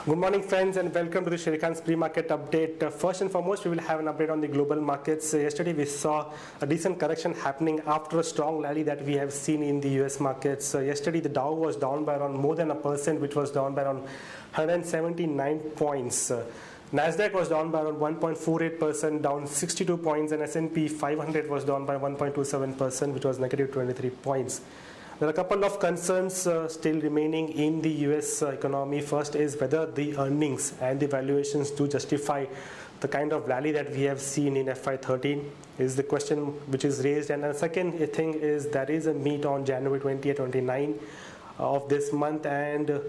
Good morning, friends, and welcome to the Sherikhan's pre-market update. First and foremost, we will have an update on the global markets. Yesterday, we saw a decent correction happening after a strong rally that we have seen in the US markets. Yesterday, the Dow was down by around more than 1%, which was down by around 179 points. Nasdaq was down by around 1.48%, down 62 points, and S&P 500 was down by 1.27%, which was negative 23 points. There are a couple of concerns still remaining in the US economy. First is whether the earnings and the valuations do justify the kind of rally that we have seen in FY13 is the question which is raised. And the second thing is there is a meet on January 20 or 29 of this month, and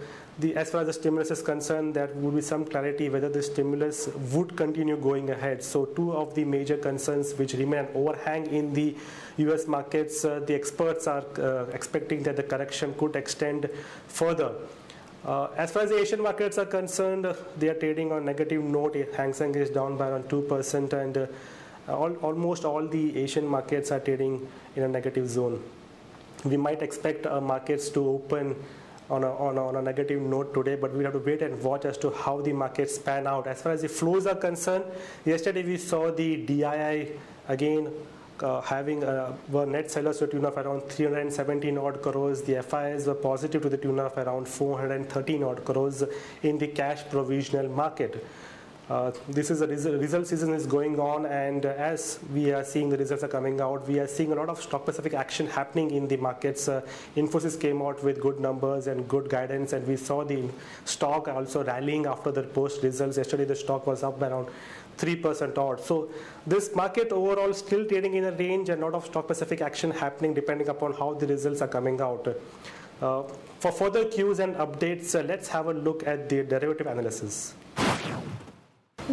as far as the stimulus is concerned, there would be some clarity whether the stimulus would continue going ahead. So two of the major concerns which remain overhang in the US markets, the experts are expecting that the correction could extend further. As far as the Asian markets are concerned, they are trading on a negative note. Hang Seng is down by around 2%, and almost all the Asian markets are trading in a negative zone. We might expect markets to open on a negative note today, but we have to wait and watch as to how the markets pan out. As far as the flows are concerned, yesterday we saw the DII again were net sellers to the tune of around 317 odd crores. The FIs were positive to the tune of around 413 odd crores in the cash provisional market. This is a result season is going on, and as we are seeing the results are coming out, we are seeing a lot of stock specific action happening in the markets. Infosys came out with good numbers and good guidance, and we saw the stock also rallying after the post results. Yesterday the stock was up by around 3% odd. So this market overall still trading in a range, and a lot of stock specific action happening depending upon how the results are coming out. For further cues and updates, let's have a look at the derivative analysis.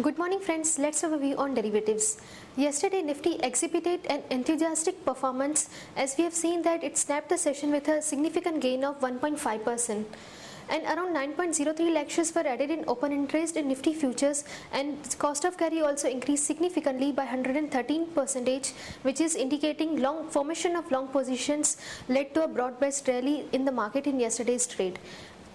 Good morning, friends. Let's have a view on derivatives. Yesterday, Nifty exhibited an enthusiastic performance as we have seen that it snapped the session with a significant gain of 1.5%. And around 9.03 lakh shares were added in open interest in Nifty futures, and cost of carry also increased significantly by 113%, which is indicating formation of long positions led to a broad-based rally in the market in yesterday's trade.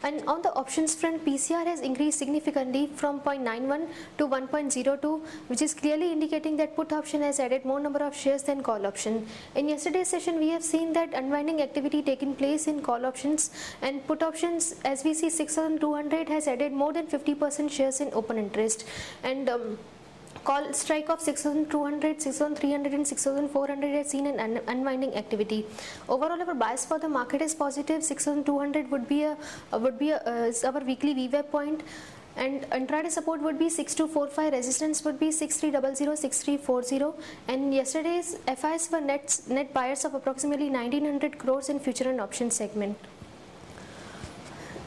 And on the options front, PCR has increased significantly from 0.91 to 1.02, which is clearly indicating that put option has added more number of shares than call option. In yesterday's session, we have seen that unwinding activity taking place in call options, and put options, as we see 6,200 has added more than 50% shares in open interest. And call strike of 6,200, 6,300 and 6,400 has seen an unwinding activity. Overall, our bias for the market is positive. 6,200 would be our weekly VWAP point, and intraday support would be 6,245, resistance would be 6,300, 6,340, and yesterday's FIs were net buyers of approximately 1,900 crores in future and option segment.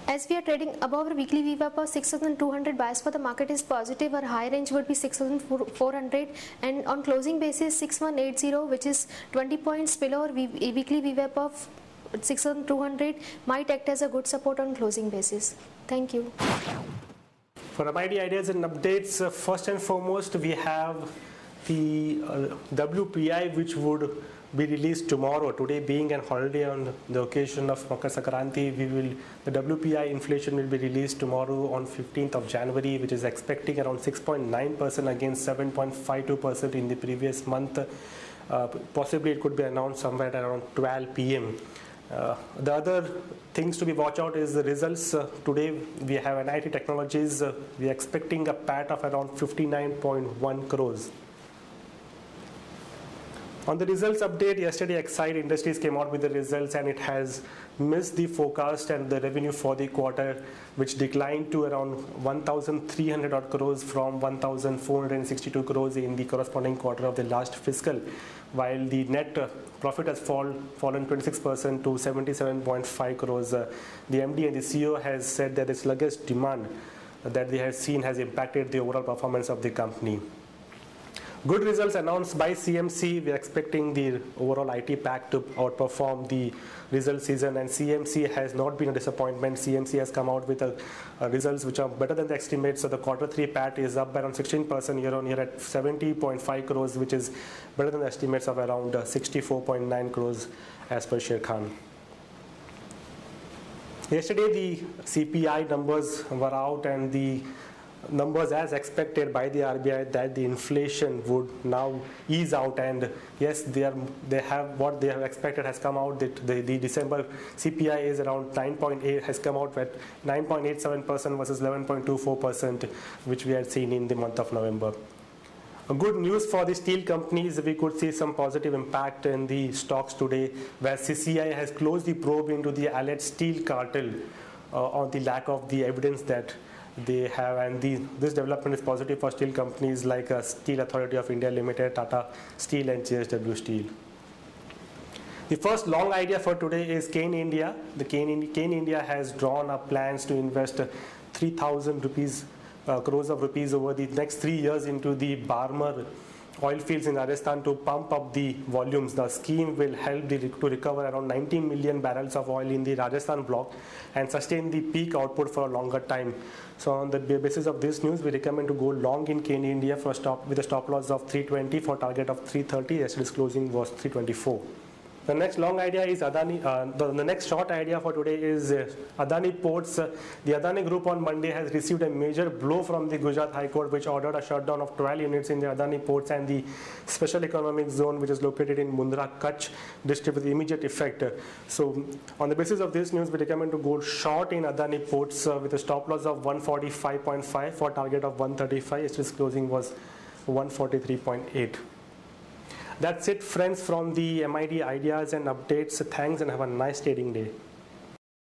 As we are trading above our weekly VWAP of 6,200, bias for the market is positive. Our high range would be 6,400, and on closing basis 6,180, which is 20 points below our weekly VWAP of 6,200, might act as a good support on closing basis. Thank you. For MID ideas and updates, first and foremost we have the WPI, which would be released tomorrow. Today being a holiday on the occasion of Makar Sankranti, the WPI inflation will be released tomorrow on 15th of January, which is expecting around 6.9% against 7.52% in the previous month. Possibly it could be announced somewhere around 12 p.m. The other things to be watch out is the results. Today we have NIIT Technologies. We are expecting a PAT of around 59.1 crores. On the results update, yesterday Exide Industries came out with the results, and it has missed the forecast, and the revenue for the quarter, which declined to around 1,300 odd crores from 1,462 crores in the corresponding quarter of the last fiscal, while the net profit has fallen 26% to 77.5 crores. The MD and the CEO has said that the sluggish demand that they have seen has impacted the overall performance of the company. Good results announced by CMC. We are expecting the overall IT pack to outperform the result season, and CMC has not been a disappointment. CMC has come out with results which are better than the estimates. So the quarter 3 PAT is up by around 16% year on year at 70.5 crores, which is better than the estimates of around 64.9 crores as per Sherikhan. Yesterday, the CPI numbers were out, and the numbers as expected by the RBI that the inflation would now ease out, and yes, what they have expected has come out. That the December CPI is around 9.8, has come out at 9.87% versus 11.24%, which we had seen in the month of November. Good news for the steel companies, we could see some positive impact in the stocks today, where CCI has closed the probe into the alleged steel cartel on the lack of the evidence that they have, and this development is positive for steel companies like Steel Authority of India Limited, Tata Steel and JSW Steel. The first long idea for today is Cain India. The Cain India has drawn up plans to invest 3,000 crores of rupees over the next 3 years into the Barmer oil fields in Rajasthan to pump up the volumes. The scheme will help to recover around 90 million barrels of oil in the Rajasthan block and sustain the peak output for a longer time. So on the basis of this news, we recommend to go long in Cain India with a stop loss of 320 for target of 330. Yesterday's closing was 324. The next long idea is Adani. The next short idea for today is Adani Ports. The Adani Group on Monday has received a major blow from the Gujarat High Court, which ordered a shutdown of 12 units in the Adani Ports and the Special Economic Zone, which is located in Mundra, Kutch district, with immediate effect. So on the basis of this news, we recommend to go short in Adani Ports with a stop loss of 145.5 for target of 135. Yesterday's closing was 143.8. That's it, friends, from the MID ideas and updates. Thanks and have a nice trading day.